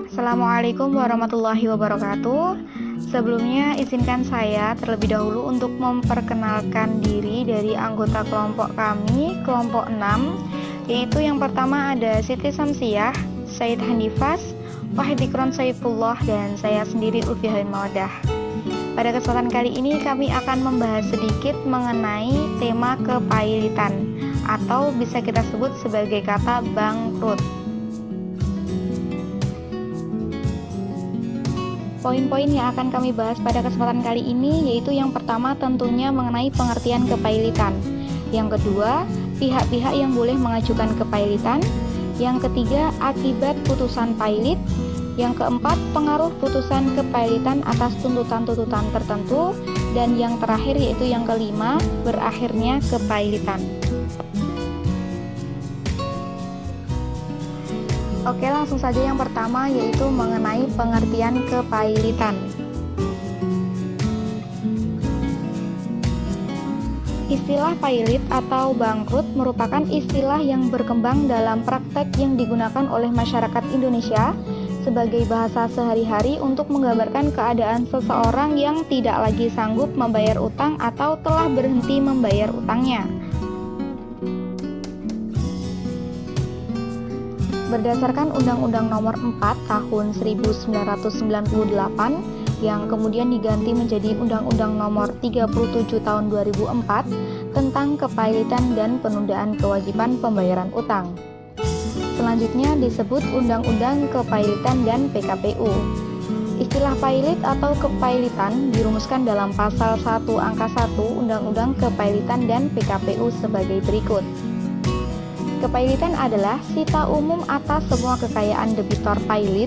Assalamualaikum warahmatullahi wabarakatuh. Sebelumnya izinkan saya terlebih dahulu untuk memperkenalkan diri dari anggota kelompok kami, kelompok 6, yaitu yang pertama ada Siti Samsiah, Said Handifas, Wahid Ikron Saifullah, dan saya sendiri Ulfiah Mawadah. Pada kesempatan kali ini kami akan membahas sedikit mengenai tema kepailitan, atau bisa kita sebut sebagai kata bangkrut. Poin-poin yang akan kami bahas pada kesempatan kali ini yaitu yang pertama tentunya mengenai pengertian kepailitan. Yang kedua, pihak-pihak yang boleh mengajukan kepailitan. Yang ketiga, akibat putusan pailit. Yang keempat, pengaruh putusan kepailitan atas tuntutan-tuntutan tertentu. Dan yang terakhir yaitu yang kelima, berakhirnya kepailitan. Oke, langsung saja yang pertama yaitu mengenai pengertian kepailitan. Istilah pailit atau bangkrut merupakan istilah yang berkembang dalam praktek yang digunakan oleh masyarakat Indonesia sebagai bahasa sehari-hari untuk menggambarkan keadaan seseorang yang tidak lagi sanggup membayar utang atau telah berhenti membayar utangnya. Berdasarkan Undang-Undang Nomor 4 Tahun 1998 yang kemudian diganti menjadi Undang-Undang Nomor 37 Tahun 2004 tentang kepailitan dan penundaan kewajiban pembayaran utang. Selanjutnya disebut Undang-Undang Kepailitan dan PKPU. Istilah pailit atau kepailitan dirumuskan dalam pasal 1 angka 1 Undang-Undang Kepailitan dan PKPU sebagai berikut. Kepailitan adalah sita umum atas semua kekayaan debitor pailit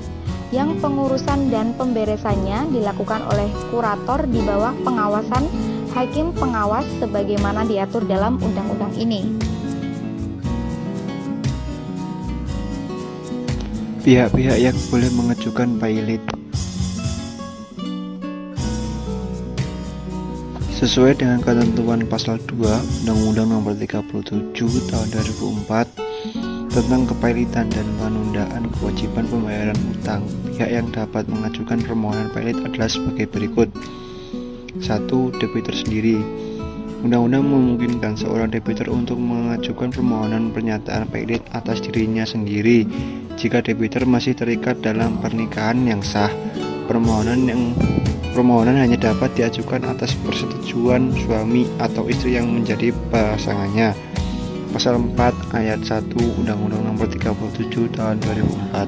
yang pengurusan dan pemberesannya dilakukan oleh kurator di bawah pengawasan hakim pengawas sebagaimana diatur dalam undang-undang ini. Pihak-pihak yang boleh mengajukan pailit sesuai dengan ketentuan pasal 2 Undang-Undang Nomor 37 Tahun 2004 tentang kepailitan dan penundaan kewajiban pembayaran utang. Pihak yang dapat mengajukan permohonan pailit adalah sebagai berikut. 1. Debitur sendiri. Undang-undang memungkinkan seorang debitur untuk mengajukan permohonan pernyataan pailit atas dirinya sendiri jika debitur masih terikat dalam pernikahan yang sah. Permohonan hanya dapat diajukan atas persetujuan suami atau istri yang menjadi pasangannya. Pasal 4 ayat 1 Undang-Undang Nomor 37 Tahun 2004.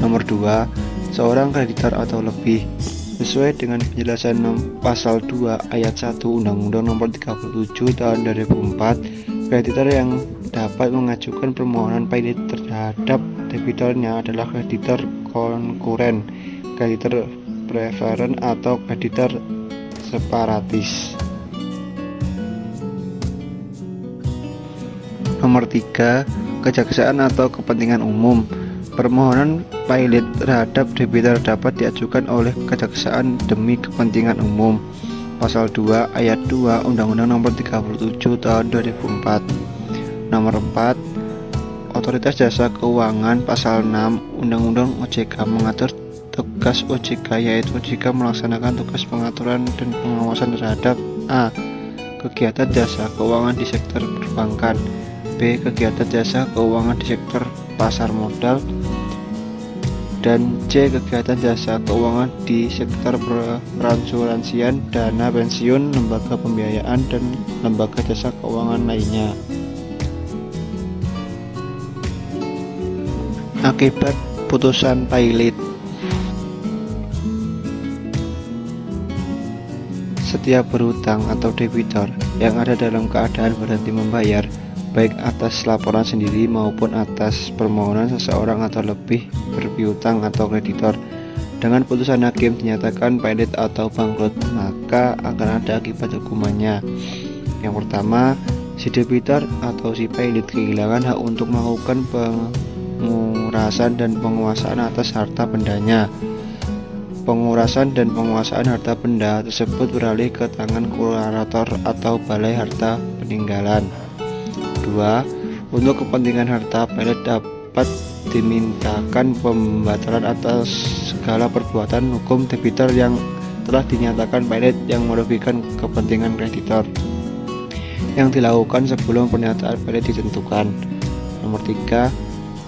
Nomor 2, seorang kreditor atau lebih. Sesuai dengan penjelasan pasal 2 ayat 1 Undang-Undang Nomor 37 Tahun 2004, kreditor yang dapat mengajukan permohonan pailit terhadap debitornya adalah kreditor konkuren, kreditor preferen atau kreditor separatis. Nomor 3, kejaksaan atau kepentingan umum. Permohonan pailit terhadap debitor dapat diajukan oleh kejaksaan demi kepentingan umum. Pasal 2 ayat 2 Undang-Undang Nomor 37 Tahun 2004. Nomor 4, Otoritas Jasa Keuangan. Pasal 6 Undang-Undang OJK mengatur tugas OJK, yaitu OJK melaksanakan tugas pengaturan dan pengawasan terhadap A. Kegiatan jasa keuangan di sektor perbankan, B. Kegiatan jasa keuangan di sektor pasar modal, dan C. Kegiatan jasa keuangan di sektor perasuransian, dana pensiun, lembaga pembiayaan, dan lembaga jasa keuangan lainnya. Akibat putusan pailit. Setiap berhutang atau debitor yang ada dalam keadaan berhenti membayar, baik atas laporan sendiri maupun atas permohonan seseorang atau lebih berpiutang atau kreditor, dengan putusan hakim dinyatakan pailit atau bangkrut, maka akan ada akibat hukumannya. Yang pertama, si debitor atau si pailit kehilangan hak untuk melakukan pengurasan dan penguasaan atas harta bendanya. Pengurasan dan penguasaan harta benda tersebut beralih ke tangan kurator atau balai harta peninggalan. 2. Untuk kepentingan harta pilot dapat dimintakan pembatalan atas segala perbuatan hukum debitor yang telah dinyatakan pilot yang merugikan kepentingan kreditor yang dilakukan sebelum pernyataan pilot ditentukan. Nomor 3,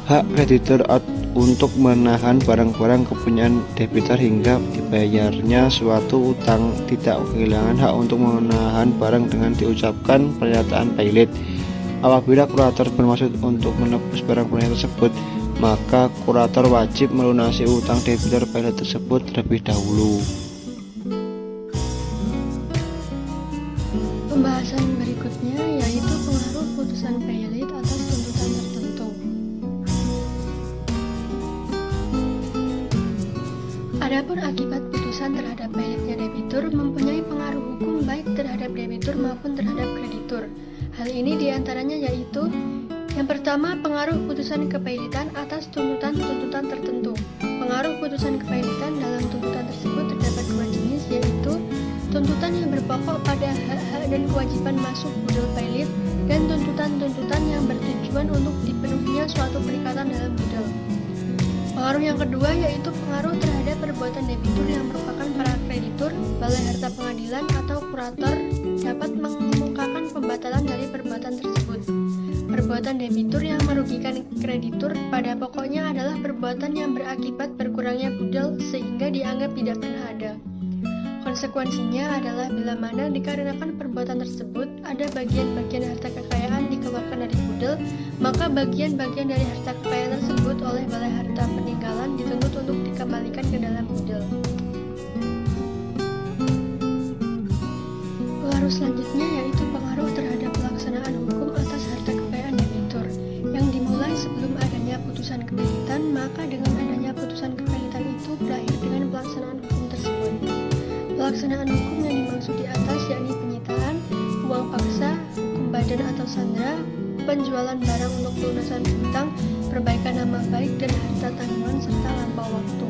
hak kreditor untuk menahan barang-barang kepunyaan debitor hingga dibayarnya suatu utang, tidak kehilangan hak untuk menahan barang dengan diucapkan pernyataan pilot. Apabila kurator bermaksud untuk menebus barang punyaan tersebut, maka kurator wajib melunasi utang debitor pilot tersebut terlebih dahulu. Pembahasan berikutnya yaitu pengaruh putusan pilot atas tuntutan tertentu. Adapun akibat putusan terhadap pilotnya debitur mempunyai pengaruh hukum baik terhadap debitur maupun terhadap kreditur. Hal ini diantaranya yaitu: yang pertama, pengaruh putusan kepailitan atas tuntutan-tuntutan tertentu. Pengaruh putusan kepailitan dalam tuntutan tersebut terdapat dua jenis, yaitu tuntutan yang berpokok pada hak-hak dan kewajiban masuk budel pilot dan tuntutan-tuntutan yang bertujuan untuk dipenuhinya suatu perikatan dalam budel. Pengaruh yang kedua yaitu pengaruh terhadap perbuatan debitur yang merupakan para kreditur, balai harta pengadilan atau kurator dapat mengemukakan pembatalan dari perbuatan tersebut. Perbuatan debitur yang merugikan kreditur pada pokoknya adalah perbuatan yang berakibat berkurangnya budel sehingga dianggap tidak pernah ada. Konsekuensinya adalah bila mana dikarenakan perbuatan tersebut ada bagian-bagian harta kekayaan dikeluarkan dari budel, maka bagian-bagian dari harta kekayaan tersebut oleh balai harta peninggalan dituntut untuk dikembalikan ke dalam budel. Pengaruh selanjutnya yaitu pengaruh terhadap pelaksanaan hukum atas harta kekayaan debitur yang dimulai sebelum adanya putusan kepailitan, maka dengan adanya putusan kepailitan itu berakhir dengan pelaksanaan hukum tersebut. Pelaksanaan hukum yang dimaksud di atas yakni penyitaan, uang paksa, hukum badan atau sandera, penjualan barang untuk pelunasan hutang, perbaikan nama baik dan harta tanggungan serta lampau waktu.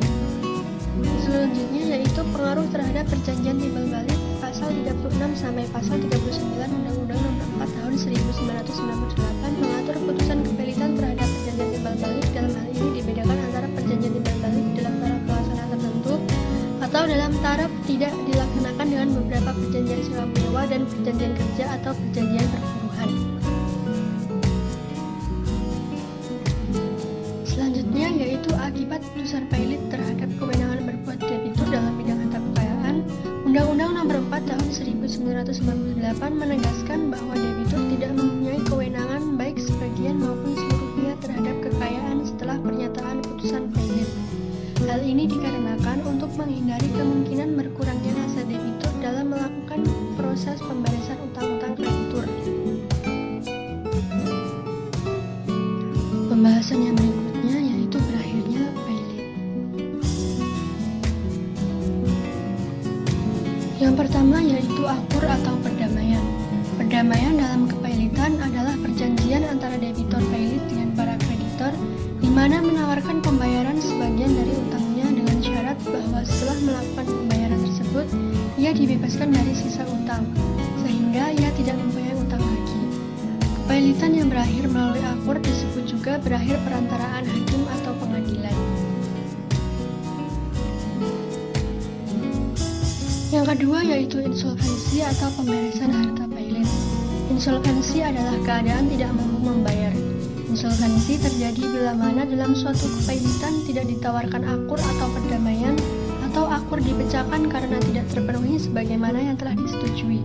Selanjutnya yaitu pengaruh terhadap perjanjian timbal balik pasal 36 sampai pasal 39 Undang-Undang Nomor 4 Tahun 1998 mengatur putusan kepailitan terhadap perjanjian timbal balik. Dalam hal ini dibedakan antara perjanjian timbal balik dalam taraf pelaksanaan tertentu atau dalam taraf tidak dilaksanakan dengan beberapa perjanjian sewa menyewa dan perjanjian kerja atau perjanjian perburuhan. Selanjutnya yaitu akibat putusan pilot terhadap kewenangan berbuat debitur dalam bidang harta kekayaan. Undang-Undang Nomor 4 Tahun 1998 menegaskan bahwa debitur tidak mempunyai kewenangan baik sebagian maupun seluruhnya terhadap kekayaan setelah pernyataan putusan pilot. Hal ini dikarenakan untuk menghindari kemungkinan berkurangnya asa debitur dalam melakukan proses pemberesan utang-utang kreditur. Pembahasan yang berikutnya yaitu berakhirnya pilot. Yang pertama yaitu akur atau perdamaian. Perdamaian dalam kepailitan adalah perjanjian antara debitor pilot dengan para kreditor di mana menawarkan pembayaran sebagian dari utangnya dengan syarat bahwa setelah melakukan pembayaran tersebut, ia dibebaskan dari sisa utang, sehingga ia tidak mempunyai utang lagi. Kepailitan yang berakhir melalui akur disebut juga berakhir perantaraan hakim atau pengadilan. Yang kedua yaitu insolvensi atau pemberesan harta pilot. Insolvensi adalah keadaan tidak mampu membayar. Insolvensi terjadi bila mana dalam suatu kepailitan tidak ditawarkan akur atau perdamaian, atau akur dipecahkan karena tidak terpenuhi sebagaimana yang telah disetujui.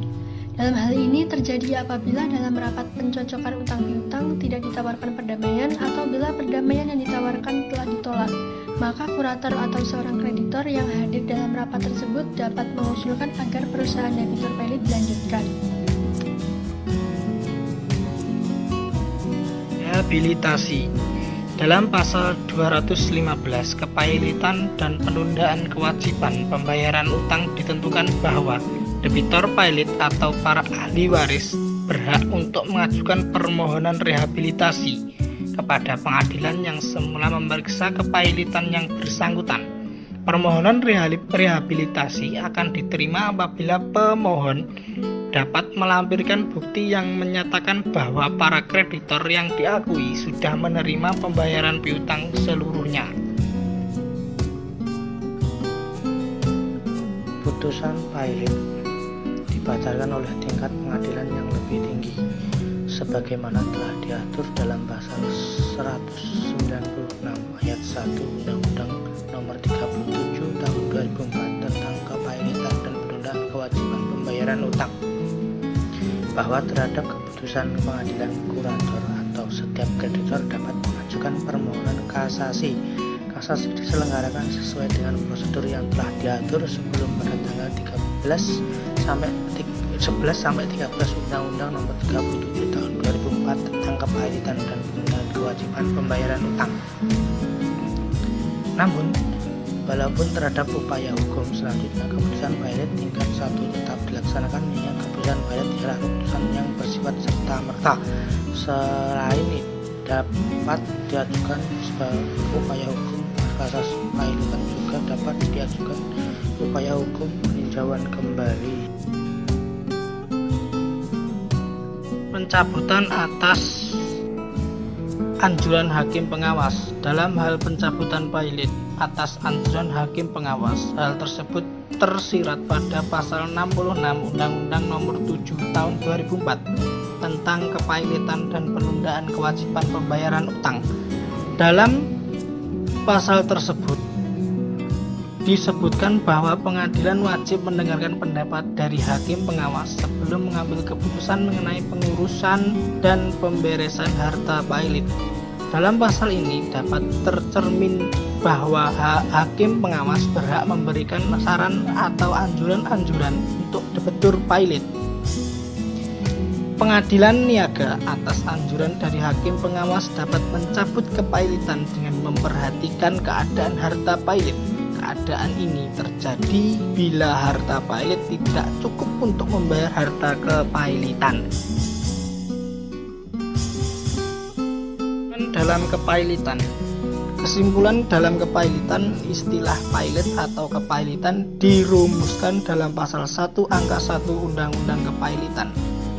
Dalam hal ini terjadi apabila dalam rapat pencocokan utang piutang tidak ditawarkan perdamaian, atau bila perdamaian yang ditawarkan telah ditolak, maka kurator atau seorang kreditor yang hadir dalam rapat tersebut dapat mengusulkan agar perusahaan debitur pilot dilanjutkan. Rehabilitasi. Dalam pasal 215 kepailitan dan penundaan kewajiban pembayaran utang ditentukan bahwa debitor pilot atau para ahli waris berhak untuk mengajukan permohonan rehabilitasi kepada pengadilan yang semula memeriksa kepailitan yang bersangkutan. Permohonan rehabilitasi akan diterima apabila pemohon dapat melampirkan bukti yang menyatakan bahwa para kreditor yang diakui sudah menerima pembayaran piutang seluruhnya. Putusan pilot dibatalkan oleh tingkat pengadilan yang lebih tinggi sebagaimana telah diatur dalam pasal 196 ayat 1 Undang-Undang Nomor 37 Tahun 2004 tentang kepailitan dan penundaan kewajiban pembayaran utang, bahwa terhadap keputusan pengadilan kurator atau setiap kreditor dapat mengajukan permohonan kasasi. Kasasi diselenggarakan sesuai dengan prosedur yang telah diatur sebelum pada tanggal 11 sampai 13 Undang-Undang Nomor 37 Tahun 2004 tentang kepailitan dan penundaan kewajiban pembayaran utang. Namun, walaupun terhadap upaya hukum selanjutnya keputusan pilot tingkat 1 tetap dilaksanakan, mengingat keputusan pilot ialah keputusan yang bersifat serta-merta. Selain itu, dapat diajukan sebagai upaya hukum kasasi pilotan juga dapat diajukan upaya hukum peninjauan kembali. Pencabutan atas anjuran hakim pengawas. Dalam hal pencabutan pilot atas anjuran hakim pengawas, hal tersebut tersirat pada pasal 66 Undang-Undang Nomor 7 Tahun 2004 tentang kepailitan dan penundaan kewajiban pembayaran utang. Dalam pasal tersebut disebutkan bahwa pengadilan wajib mendengarkan pendapat dari hakim pengawas sebelum mengambil keputusan mengenai pengurusan dan pemberesan harta pilot. Dalam pasal ini dapat tercermin bahwa hakim pengawas berhak memberikan saran atau anjuran-anjuran untuk debitur pilot. Pengadilan niaga atas anjuran dari hakim pengawas dapat mencabut kepailitan dengan memperhatikan keadaan harta pilot. Keadaan ini terjadi bila harta pilot tidak cukup untuk membayar harta kepailitan. Dalam kepailitan, kesimpulan dalam kepailitan, istilah pilot atau kepailitan dirumuskan dalam pasal 1 angka 1 Undang-Undang Kepailitan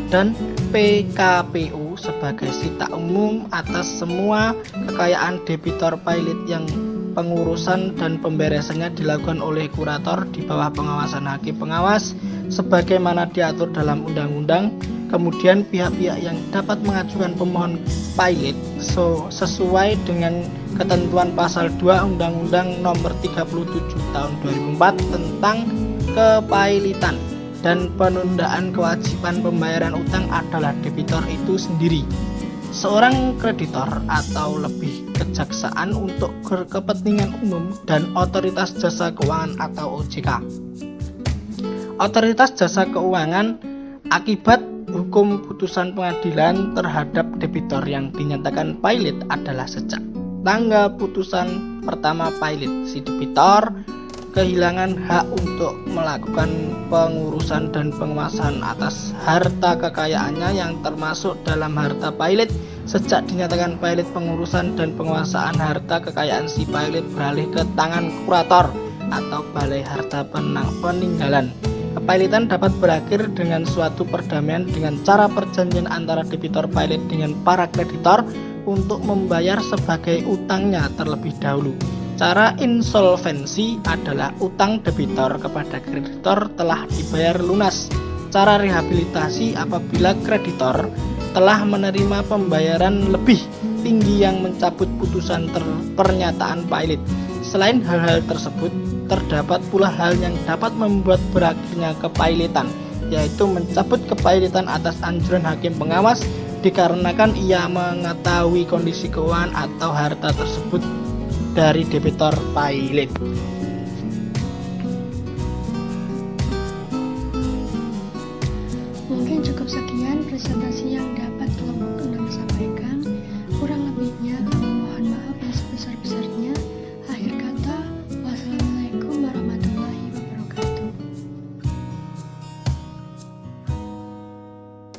dan PKPU sebagai sita umum atas semua kekayaan debitor pilot yang pengurusan dan pemberesannya dilakukan oleh kurator di bawah pengawasan hakim pengawas sebagaimana diatur dalam undang-undang. Kemudian pihak-pihak yang dapat mengajukan pemohon pilot sesuai dengan ketentuan pasal 2 Undang-Undang Nomor 37 Tahun 2004 tentang kepailitan dan penundaan kewajiban pembayaran utang adalah debitor itu sendiri, seorang kreditor atau lebih kejaksaan untuk kepentingan umum, dan otoritas jasa keuangan atau OJK. Otoritas jasa keuangan akibat hukum putusan pengadilan terhadap debitor yang dinyatakan pilot adalah sejak tanggal putusan pertama pilot, si debitor kehilangan hak untuk melakukan pengurusan dan penguasaan atas harta kekayaannya yang termasuk dalam harta pilot sejak dinyatakan pilot pengurusan dan penguasaan harta kekayaan si pilot beralih ke tangan kurator atau balai harta peninggalan. Kepailitan dapat berakhir dengan suatu perdamaian dengan cara perjanjian antara debitor pilot dengan para kreditor untuk membayar sebagai utangnya terlebih dahulu. Cara insolvensi adalah utang debitor kepada kreditor telah dibayar lunas. Cara rehabilitasi apabila kreditor telah menerima pembayaran lebih tinggi yang mencabut putusan pernyataan pilot. Selain hal-hal tersebut, terdapat pula hal yang dapat membuat berakhirnya kepailitan, yaitu mencabut kepailitan atas anjuran hakim pengawas dikarenakan ia mengetahui kondisi keuangan atau harta tersebut dari debitor pilot. Mungkin cukup sekian presentasi yang dapat kelompok 6 sampaikan.